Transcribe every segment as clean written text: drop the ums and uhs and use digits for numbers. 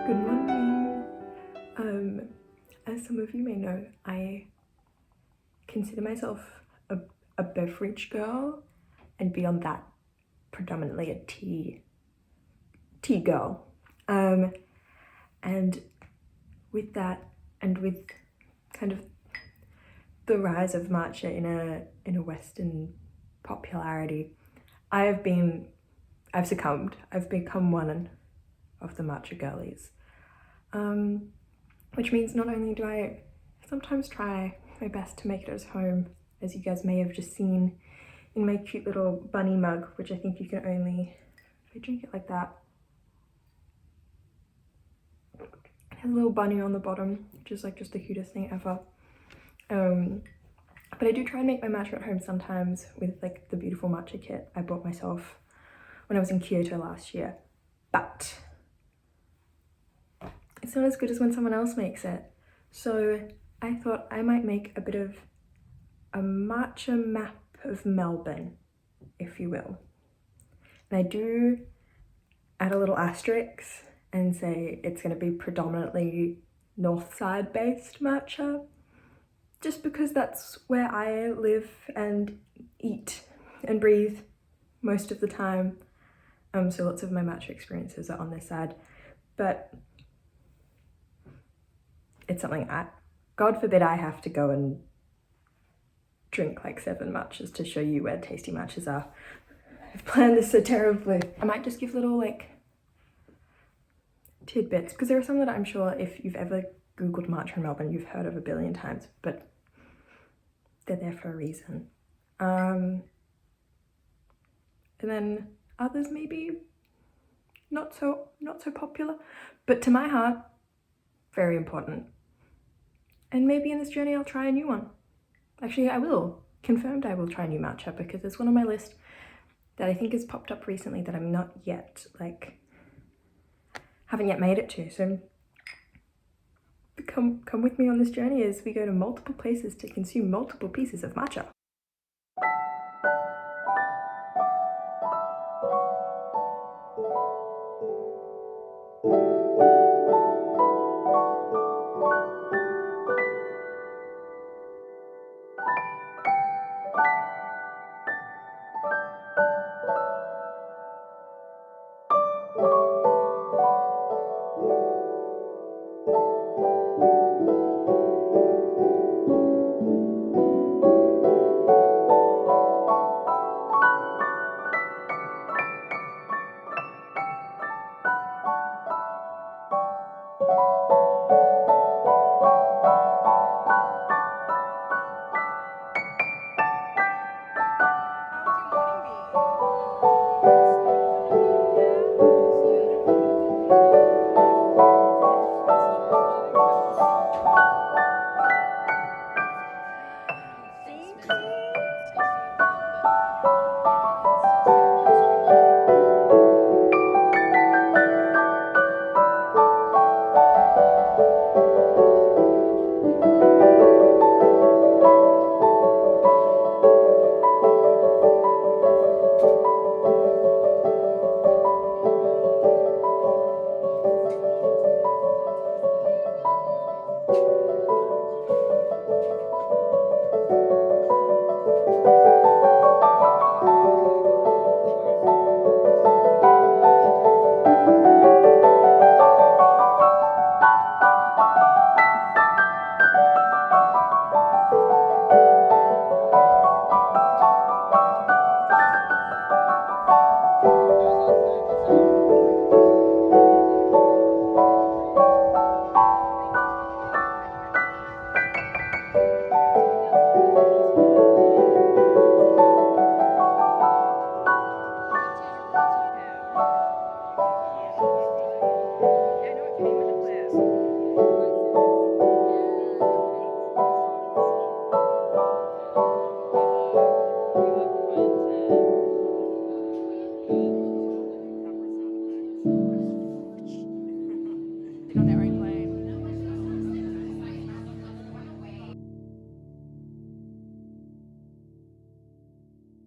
Good morning. As some of you may know, I consider myself a beverage girl, and beyond that, predominantly a tea girl. And with that, and with kind of the rise of matcha in a Western popularity, I've succumbed. I've become one of the matcha girlies. Which means not only do I sometimes try my best to make it at home, as you guys may have just seen in my cute little bunny mug, which I think you can only, if I drink it like that, it has a little bunny on the bottom, which is like just the cutest thing ever. But I do try and make my matcha at home sometimes with like the beautiful matcha kit I bought myself when I was in Kyoto last year. But it's not as good as when someone else makes it. So I thought I might make a bit of a matcha map of Melbourne, if you will. And I do add a little asterisk and say it's going to be predominantly north side based matcha, just because that's where I live and eat and breathe most of the time. So lots of my matcha experiences are on this side, but it's something God forbid I have to go and drink like 7 matchas to show you where tasty matchas are. I've planned this so terribly. I might just give little like tidbits, because there are some that I'm sure if you've ever googled matcha in Melbourne you've heard of a billion times, but they're there for a reason. And then others maybe not so popular, but to my heart very important. And maybe in this journey I'll try a new one. Actually, I will. Confirmed I will try a new matcha, because there's one on my list that I think has popped up recently that I'm not yet, haven't yet made it to. So come with me on this journey as we go to multiple places to consume multiple pieces of matcha.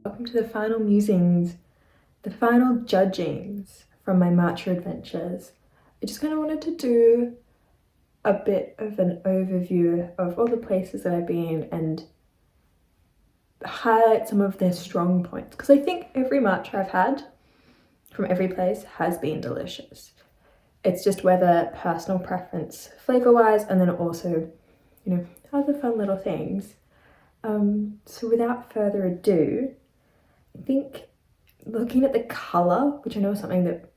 Welcome to the final musings, the final judgings from my matcha adventures. I just kind of wanted to do a bit of an overview of all the places that I've been and highlight some of their strong points, because I think every matcha I've had from every place has been delicious. It's just whether personal preference flavor-wise, and then also, you know, other fun little things. So without further ado, I think looking at the colour, which I know is something that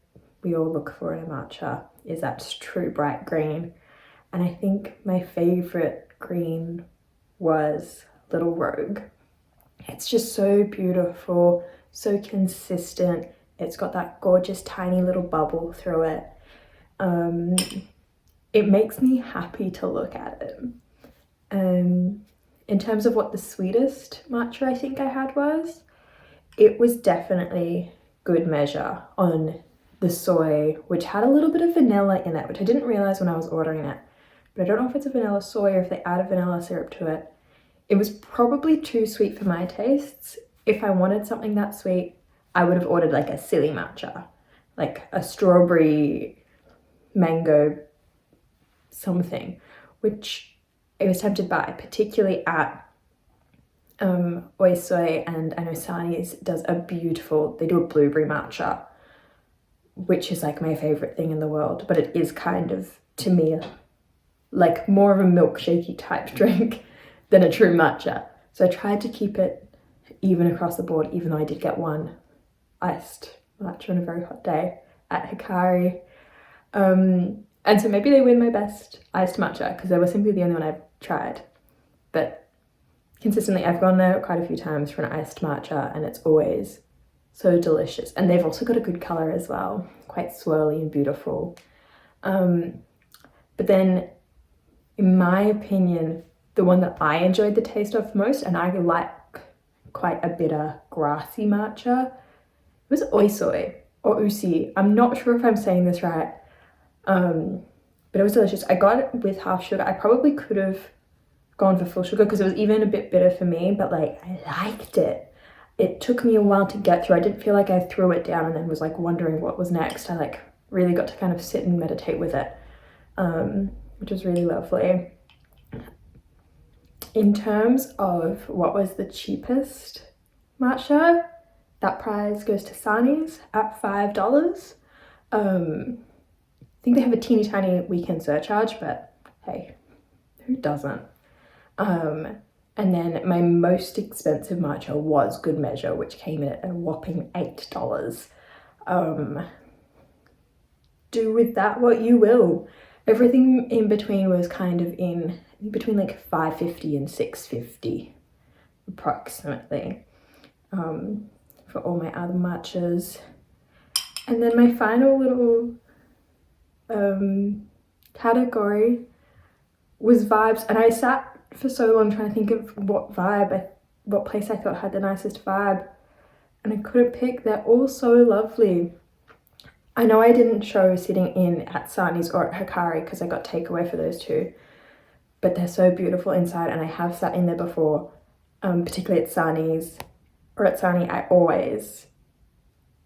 we all look for in a matcha, is that true bright green. And I think my favourite green was Little Rogue. It's just so beautiful, so consistent. It's got that gorgeous tiny little bubble through it. It makes me happy to look at it. In terms of what the sweetest matcha I think I had was, it was definitely good measure on the soy, which had a little bit of vanilla in it, which I didn't realise when I was ordering it. But I don't know if it's a vanilla soy or if they add a vanilla syrup to it. It was probably too sweet for my tastes. If I wanted something that sweet, I would have ordered like a silly matcha, like a strawberry mango something, which I was tempted by, particularly at Osoi, and I know Sani's does a beautiful, they do a blueberry matcha, which is like my favourite thing in the world, but it is kind of, to me, like more of a milkshakey type drink than a true matcha. So I tried to keep it even across the board, even though I did get one iced matcha on a very hot day at Hikari. And so maybe they win my best iced matcha because they were simply the only one I've tried. But consistently, I've gone there quite a few times for an iced matcha and it's always so delicious. And they've also got a good colour as well, quite swirly and beautiful. But then, in my opinion, the one that I enjoyed the taste of most, and I like quite a bitter, grassy matcha, was Osoi or Usi. I'm not sure if I'm saying this right, but it was delicious. I got it with half sugar. I probably could have gone for full sugar because it was even a bit bitter for me, but like I liked it. It took me a while to get through. I didn't feel like I threw it down and then was like wondering what was next. I like really got to kind of sit and meditate with it, which was really lovely. In terms of what was the cheapest matcha, that prize goes to Sani's at $5. I think they have a teeny tiny weekend surcharge, but hey, who doesn't? And then my most expensive matcha was Good Measure, which came in at a whopping $8. Do with that what you will. Everything in between was kind of in between like $5.50 and $6.50 approximately, for all my other matchas. And then my final little category was vibes, and I sat for so long trying to think of what place I thought had the nicest vibe, and I couldn't pick. They're all so lovely. I know I didn't show sitting in at Sani's or at Hikari because I got takeaway for those two, but they're so beautiful inside, and I have sat in there before, particularly at Sani's or at Sani. I'm always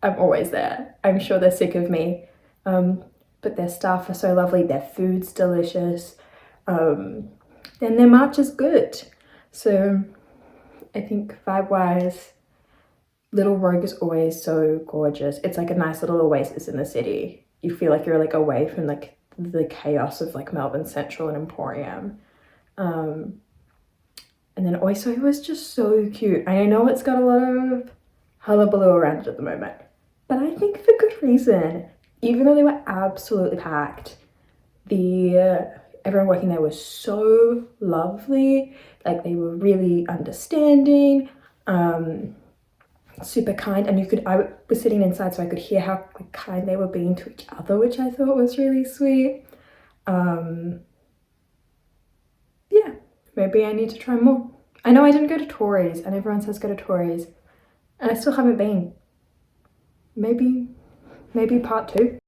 there. I'm sure they're sick of me, but their staff are so lovely, their food's delicious, then their matcha's good. So I think vibe-wise, Little Rogue is always so gorgeous. It's like a nice little oasis in the city. You feel like you're like away from like the chaos of like Melbourne Central and Emporium. And then Osoi was just so cute. I know it's got a lot of hullabaloo around it at the moment, but I think for good reason. Even though they were absolutely packed, everyone working there was so lovely. Like they were really understanding, super kind, and I was sitting inside so I could hear how kind they were being to each other, which I thought was really sweet. Yeah, maybe I need to try more. I know I didn't go to Tories, and everyone says go to Tories, and I still haven't been. Maybe part 2.